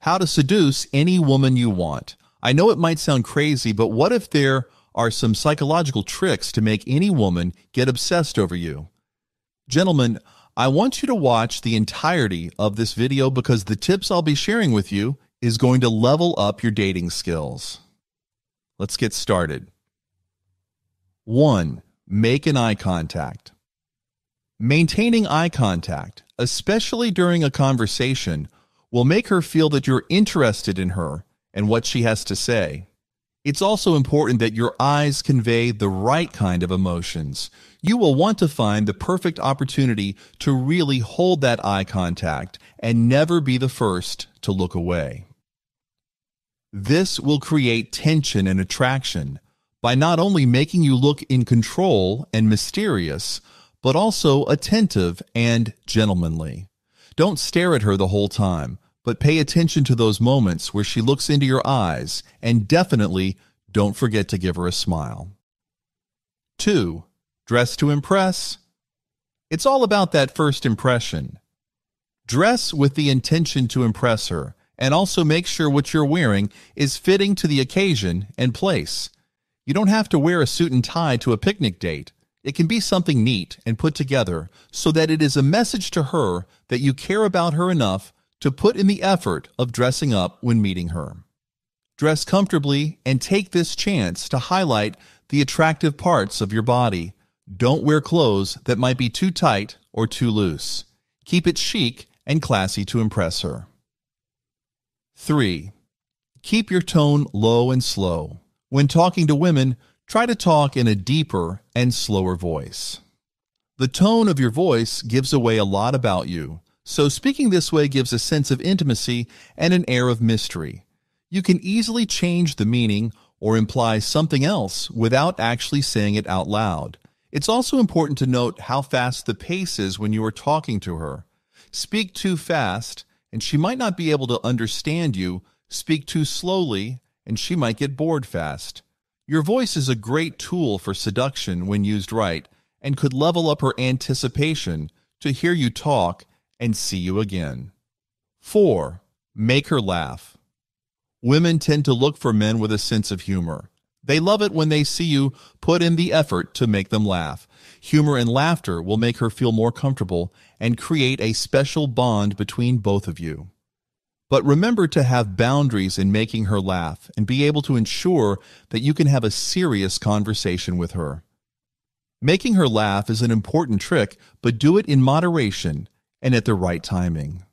How to seduce any woman you want. I know it might sound crazy, but what if there are some psychological tricks to make any woman get obsessed over you? Gentlemen, I want you to watch the entirety of this video because the tips I'll be sharing with you is going to level up your dating skills. Let's get started. 1. Make an eye contact. Maintaining eye contact, especially during a conversation, will make her feel that you're interested in her and what she has to say. It's also important that your eyes convey the right kind of emotions. You will want to find the perfect opportunity to really hold that eye contact and never be the first to look away. This will create tension and attraction by not only making you look in control and mysterious, but also attentive and gentlemanly. Don't stare at her the whole time, but pay attention to those moments where she looks into your eyes, and definitely don't forget to give her a smile. 2. Dress to impress. It's all about that first impression. Dress with the intention to impress her, and also make sure what you're wearing is fitting to the occasion and place. You don't have to wear a suit and tie to a picnic date. It can be something neat and put together so that it is a message to her that you care about her enough to put in the effort of dressing up when meeting her. Dress comfortably and take this chance to highlight the attractive parts of your body. Don't wear clothes that might be too tight or too loose. Keep it chic and classy to impress her. 3. Keep your tone low and slow. When talking to women, try to talk in a deeper and slower voice. The tone of your voice gives away a lot about you, so speaking this way gives a sense of intimacy and an air of mystery. You can easily change the meaning or imply something else without actually saying it out loud. It's also important to note how fast the pace is when you are talking to her. Speak too fast, and she might not be able to understand you. Speak too slowly, and she might get bored fast. Your voice is a great tool for seduction when used right, and could level up her anticipation to hear you talk and see you again. 4. Make her laugh. Women tend to look for men with a sense of humor. They love it when they see you put in the effort to make them laugh. Humor and laughter will make her feel more comfortable and create a special bond between both of you. But remember to have boundaries in making her laugh and be able to ensure that you can have a serious conversation with her. Making her laugh is an important trick, but do it in moderation and at the right timing.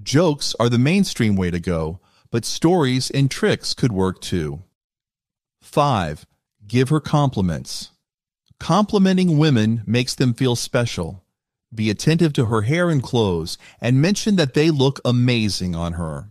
Jokes are the mainstream way to go, but stories and tricks could work too. 5. Give her compliments. Complimenting women makes them feel special. Be attentive to her hair and clothes and mention that they look amazing on her.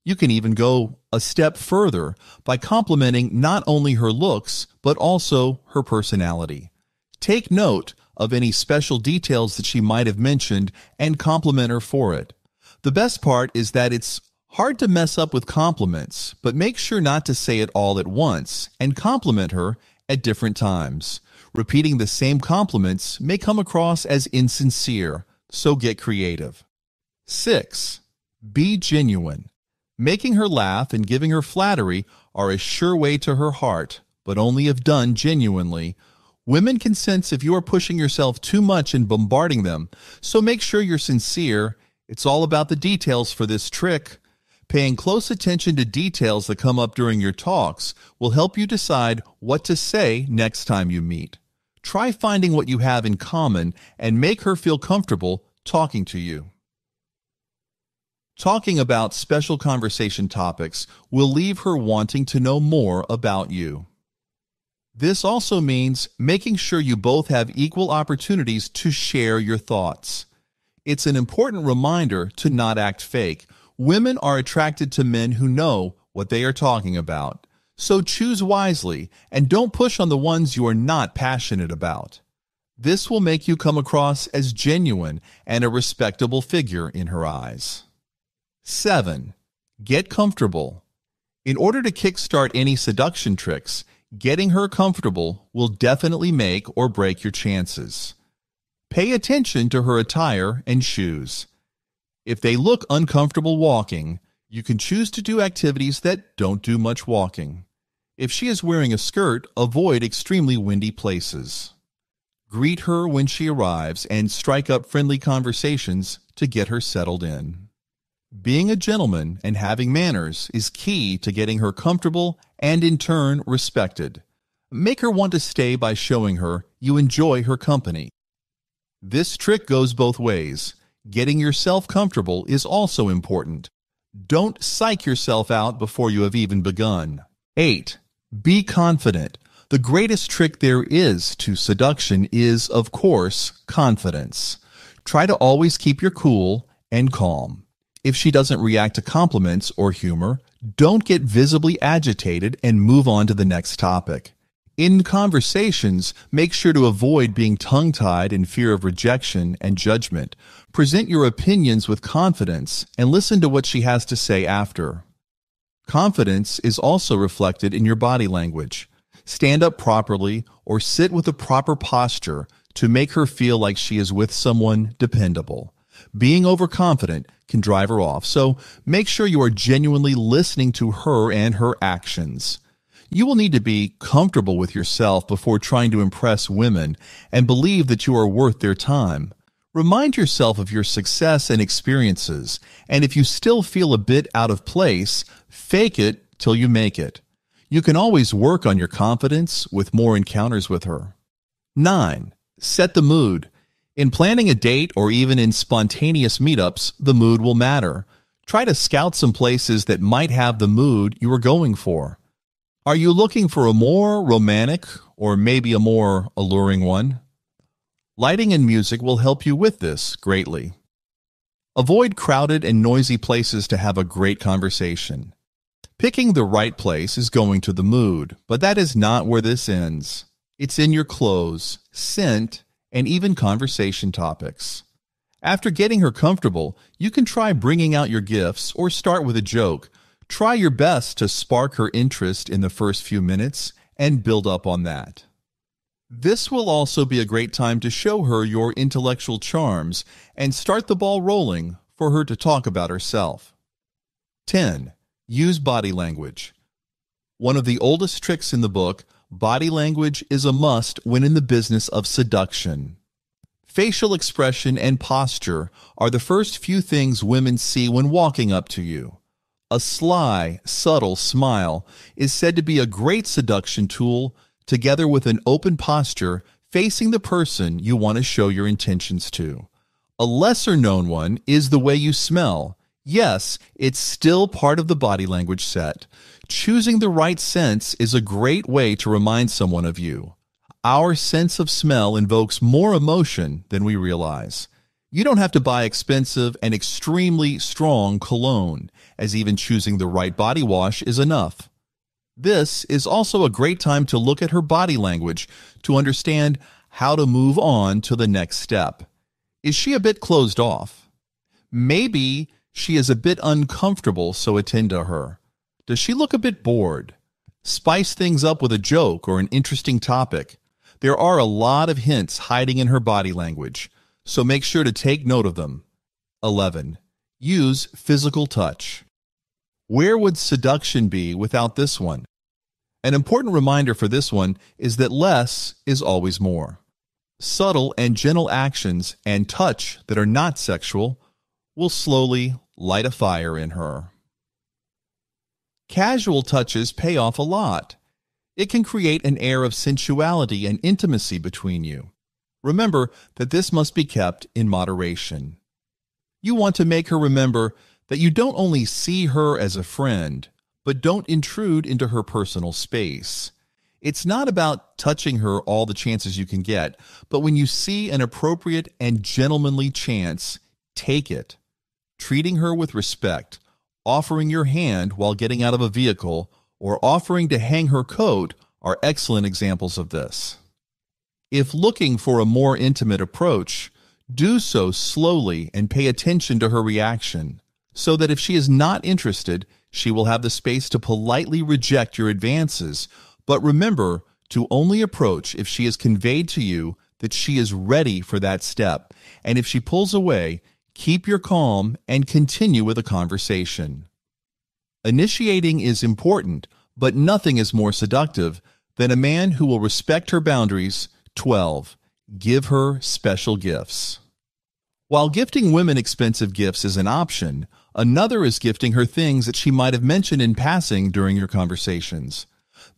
You can even go a step further by complimenting not only her looks, but also her personality. Take note of any special details that she might have mentioned and compliment her for it. The best part is that it's hard to mess up with compliments, but make sure not to say it all at once and compliment her at different times. Repeating the same compliments may come across as insincere, so get creative. 6. Be genuine. Making her laugh and giving her flattery are a sure way to her heart, but only if done genuinely. Women can sense if you are pushing yourself too much and bombarding them, so make sure you're sincere. It's all about the details for this trick. Paying close attention to details that come up during your talks will help you decide what to say next time you meet. Try finding what you have in common and make her feel comfortable talking to you. Talking about special conversation topics will leave her wanting to know more about you. This also means making sure you both have equal opportunities to share your thoughts. It's an important reminder to not act fake. Women are attracted to men who know what they are talking about. So choose wisely and don't push on the ones you are not passionate about. This will make you come across as genuine and a respectable figure in her eyes. 7. Get comfortable. In order to kickstart any seduction tricks, getting her comfortable will definitely make or break your chances. Pay attention to her attire and shoes. If they look uncomfortable walking, You can choose to do activities that don't do much walking. If she is wearing a skirt, avoid extremely windy places. Greet her when she arrives and strike up friendly conversations to get her settled in. Being a gentleman and having manners is key to getting her comfortable and in turn respected. Make her want to stay by showing her you enjoy her company. This trick goes both ways. Getting yourself comfortable is also important. Don't psych yourself out before you have even begun. 8. Be confident. The greatest trick there is to seduction is, of course, confidence. Try to always keep your cool and calm. If she doesn't react to compliments or humor, don't get visibly agitated and move on to the next topic. In conversations, make sure to avoid being tongue-tied in fear of rejection and judgment. Present your opinions with confidence and listen to what she has to say after. Confidence is also reflected in your body language. Stand up properly or sit with a proper posture to make her feel like she is with someone dependable. Being overconfident can drive her off, so make sure you are genuinely listening to her and her actions. You will need to be comfortable with yourself before trying to impress women and believe that you are worth their time. Remind yourself of your success and experiences, and if you still feel a bit out of place, fake it till you make it. You can always work on your confidence with more encounters with her. 9. Set the mood. In planning a date or even in spontaneous meetups, the mood will matter. Try to scout some places that might have the mood you are going for. Are you looking for a more romantic or maybe a more alluring one? Lighting and music will help you with this greatly. Avoid crowded and noisy places to have a great conversation. Picking the right place is going to the mood, but that is not where this ends. It's in your clothes, scent, and even conversation topics. After getting her comfortable, you can try bringing out your gifts or start with a joke. Try your best to spark her interest in the first few minutes and build up on that. This will also be a great time to show her your intellectual charms and start the ball rolling for her to talk about herself. 10. Use body language. One of the oldest tricks in the book, body language is a must when in the business of seduction. Facial expression and posture are the first few things women see when walking up to you. A sly, subtle smile is said to be a great seduction tool, together with an open posture facing the person you want to show your intentions to. A lesser-known one is the way you smell. Yes, it's still part of the body language set. Choosing the right sense is a great way to remind someone of you. Our sense of smell invokes more emotion than we realize. You don't have to buy expensive and extremely strong cologne, as even choosing the right body wash is enough. This is also a great time to look at her body language to understand how to move on to the next step. Is she a bit closed off? Maybe she is a bit uncomfortable, so attend to her. Does she look a bit bored? Spice things up with a joke or an interesting topic. There are a lot of hints hiding in her body language, so make sure to take note of them. 11. Use physical touch. Where would seduction be without this one? An important reminder for this one is that less is always more. Subtle and gentle actions and touch that are not sexual will slowly light a fire in her. Casual touches pay off a lot. It can create an air of sensuality and intimacy between you. Remember that this must be kept in moderation. You want to make her remember that you don't only see her as a friend, but don't intrude into her personal space. It's not about touching her all the chances you can get, but when you see an appropriate and gentlemanly chance, take it. Treating her with respect, offering your hand while getting out of a vehicle, or offering to hang her coat are excellent examples of this. If looking for a more intimate approach, do so slowly and pay attention to her reaction, so that if she is not interested, she will have the space to politely reject your advances. But remember to only approach if she has conveyed to you that she is ready for that step. And if she pulls away, keep your calm and continue with the conversation. Initiating is important, but nothing is more seductive than a man who will respect her boundaries. 12. Give her special gifts. While gifting women expensive gifts is an option, another is gifting her things that she might have mentioned in passing during your conversations.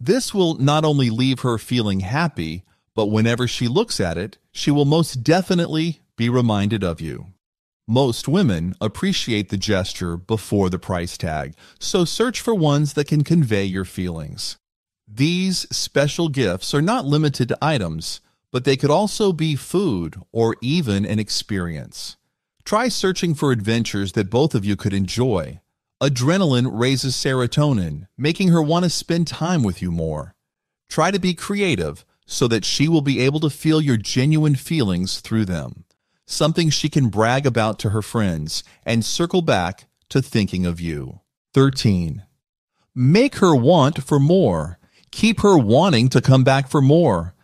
This will not only leave her feeling happy, but whenever she looks at it, she will most definitely be reminded of you. Most women appreciate the gesture before the price tag, so search for ones that can convey your feelings. These special gifts are not limited to items, but they could also be food or even an experience. Try searching for adventures that both of you could enjoy. Adrenaline raises serotonin, making her want to spend time with you more. Try to be creative so that she will be able to feel your genuine feelings through them, something she can brag about to her friends and circle back to thinking of you. 13. Make her want for more. Keep her wanting to come back for more.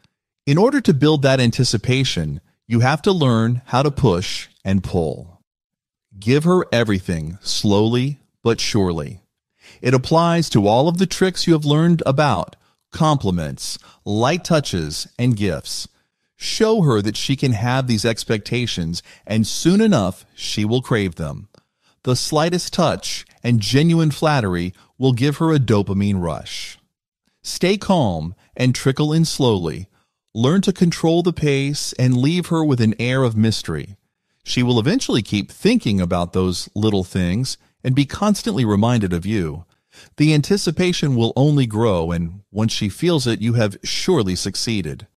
In order to build that anticipation, you have to learn how to push and pull. Give her everything slowly but surely. It applies to all of the tricks you have learned about compliments, light touches, and gifts. Show her that she can have these expectations, and soon enough she will crave them. The slightest touch and genuine flattery will give her a dopamine rush. Stay calm and trickle in slowly. Learn to control the pace and leave her with an air of mystery. She will eventually keep thinking about those little things and be constantly reminded of you. The anticipation will only grow, and once she feels it, you have surely succeeded.